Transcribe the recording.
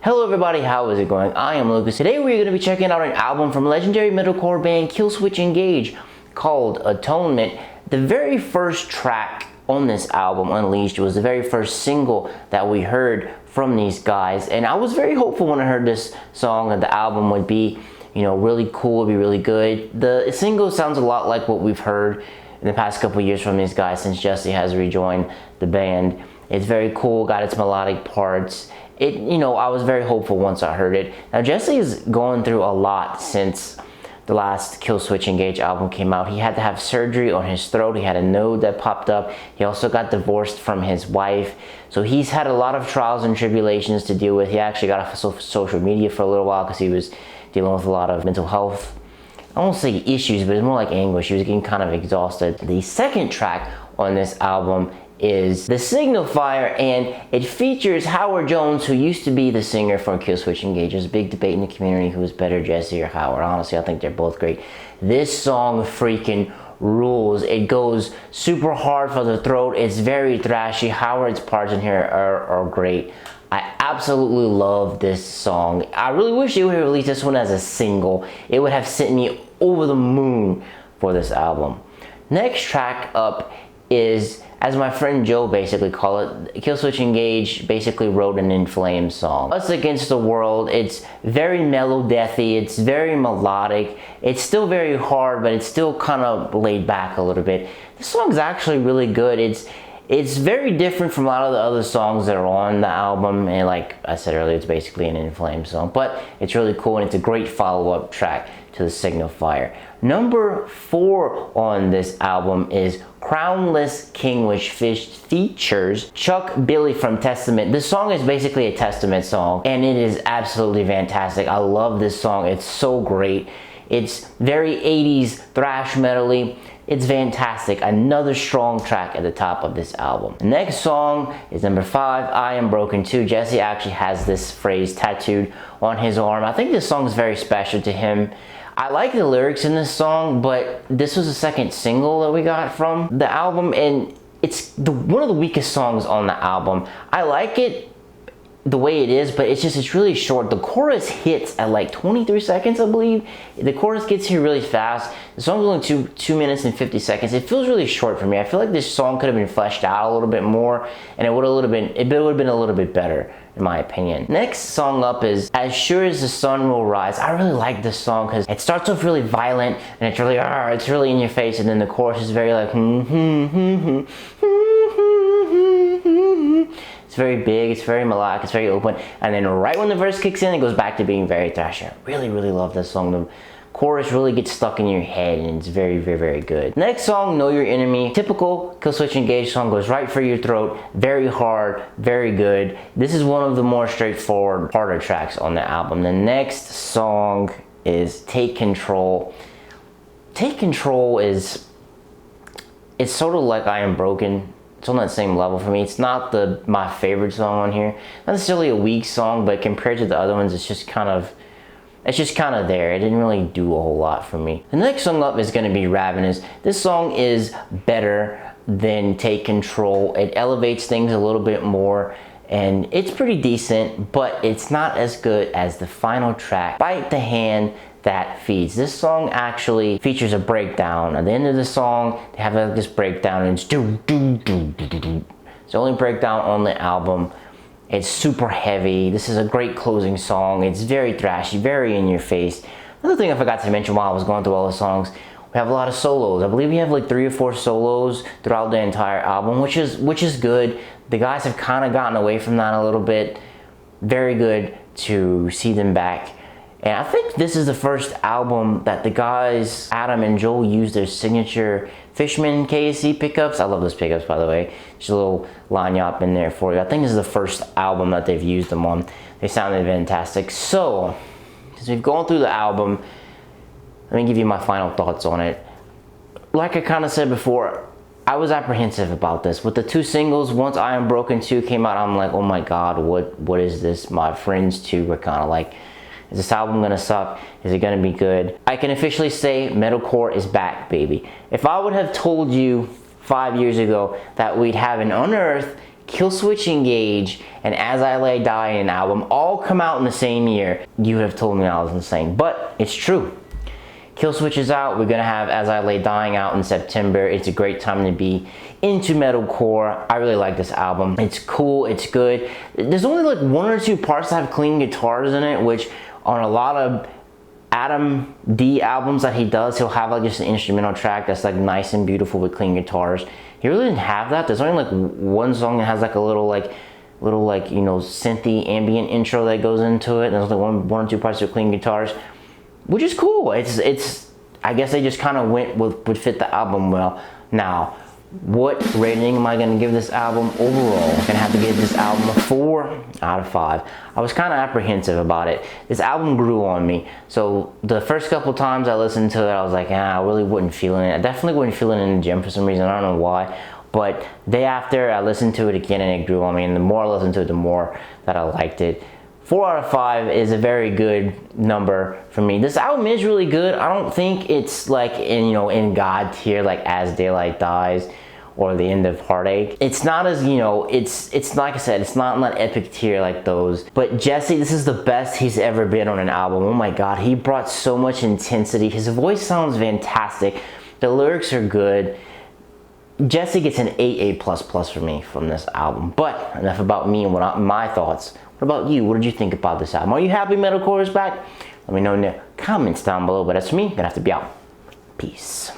Hello everybody, how is it going? I am Lucas. Today we're going to be checking out an album from legendary metalcore band Killswitch Engage called Atonement. The very first track on this album, Unleashed, was the very first single that we heard from these guys, and I was very hopeful when I heard this song that the album would be, really cool, would be really good. The single sounds a lot like what we've heard in the past couple years from these guys since Jesse has rejoined the band. It's very cool, got its melodic parts. I was very hopeful once I heard it. Now Jesse is going through a lot since the last Killswitch Engage album came out. He had to have surgery on his throat. He had a node that popped up. He also got divorced from his wife. So he's had a lot of trials and tribulations to deal with. He actually got off of social media for a little while because he was dealing with a lot of mental health, I won't say issues, but it's more like anguish. He was getting kind of exhausted. The second track on this album is The Signifier, and it features Howard Jones, who used to be the singer from Killswitch Engage. There's a big debate in the community who's better, Jesse or Howard. Honestly, I think they're both great. This song freaking rules. It goes super hard for the throat. It's very thrashy. Howard's parts in here are great. I absolutely love this song. I really wish they would have released this one as a single. It would have sent me over the moon for this album. Next track up is, as my friend Joe basically called it, Killswitch Engage basically wrote an In Flames song. Us Against the World. It's very mellow deathy, it's very melodic, it's still very hard, but it's still kind of laid back a little bit. This song's actually really good. It's very different from a lot of the other songs that are on the album, and like I said earlier, it's basically an In Flames song, but it's really cool and it's a great follow-up track to The Signifier. Number 4 on this album is Crownless King, which features Chuck Billy from Testament. This song is basically a Testament song, and it is absolutely fantastic. I love this song. It's so great. It's very 80s thrash metal-y. It's fantastic. Another strong track at the top of this album. The next song is number 5, I Am Broken Too. Jesse actually has this phrase tattooed on his arm. I think this song is very special to him. I like the lyrics in this song, but this was the second single that we got from the album, and it's one of the weakest songs on the album. I like it the way it is, but it's really short. The chorus hits at like 23 seconds, I believe. The chorus gets here really fast. The song's only 2 minutes and 50 seconds. It feels really short for me. I feel like this song could have been fleshed out a little bit more, and it would have been a little bit better, in my opinion. Next song up is As Sure as the Sun Will Rise. I really like this song because it starts off really violent, and it's really in your face, and then the chorus is very like It's very big, it's very melodic, it's very open, and then right when the verse kicks in, it goes back to being very thrashy. I really love this song. The chorus really gets stuck in your head, and it's very good. Next song, Know Your Enemy. Typical Killswitch Engage song, goes right for your throat, very hard, very good. This is one of the more straightforward, harder tracks on the album. The next song is Take Control. Take Control it's sort of like I Am Broken. It's on that same level for me. It's not my favorite song on here. Not necessarily a weak song, but compared to the other ones, it's just kind of there. It didn't really do a whole lot for me. The next song up is going to be Ravenous. This song is better than Take Control. It elevates things a little bit more, and it's pretty decent, but it's not as good as the final track, Bite the Hand That Feeds. This song actually features a breakdown. At the end of the song, they have this breakdown, and it's It's the only breakdown on the album. It's super heavy. This is a great closing song. It's very thrashy, very in your face. Another thing I forgot to mention while I was going through all the songs, we have a lot of solos. I believe we have like 3 or 4 solos throughout the entire album, which is good. The guys have kind of gotten away from that a little bit. Very good to see them back. And I think this is the first album that the guys, Adam and Joel, used their signature Fishman KSC pickups. I love those pickups, by the way. Just a little lanyard in there for you. I think this is the first album that they've used them on. They sounded fantastic. So, as we've gone through the album, let me give you my final thoughts on it. Like I kind of said before, I was apprehensive about this. With the 2 singles, once I Am Broken 2 came out, I'm like, oh my god, what is this? My friends too were kind of like, is this album gonna suck? Is it gonna be good? I can officially say metalcore is back, baby. If I would have told you 5 years ago that we'd have an unearthed Killswitch Engage and As I Lay Dying album all come out in the same year, you would have told me I was insane. But it's true. Killswitch is out. We're gonna have As I Lay Dying out in September. It's a great time to be into metalcore. I really like this album. It's cool, it's good. There's only like 1 or 2 parts that have clean guitars in it, which on a lot of Adam D albums that he does, he'll have like just an instrumental track that's like nice and beautiful with clean guitars. He really didn't have that. There's only like 1 song that has like a little like you know, synthy ambient intro that goes into it. And there's like one or 2 parts with clean guitars, which is cool. It's I guess they just kind of would fit the album well. Now, what rating am I going to give this album overall? I'm going to have to give this album a 4 out of 5. I was kind of apprehensive about it. This album grew on me. So the first couple times I listened to it, I was like, I really wasn't feeling it. I definitely wasn't feeling it in the gym for some reason. I don't know why. But day after, I listened to it again and it grew on me. And the more I listened to it, the more that I liked it. 4 out of 5 is a very good number for me. This album is really good. I don't think it's like in God tier, like As Daylight Dies or The End of Heartache. It's not as, it's like I said, it's not in that epic tier like those. But Jesse, this is the best he's ever been on an album. Oh my God, he brought so much intensity. His voice sounds fantastic. The lyrics are good. Jesse gets an 8A++ for me from this album. But enough about me and my thoughts. What about you? What did you think about this album? Are you happy Metalcore is back? Let me know in the comments down below. But that's me. Gonna have to be out. Peace.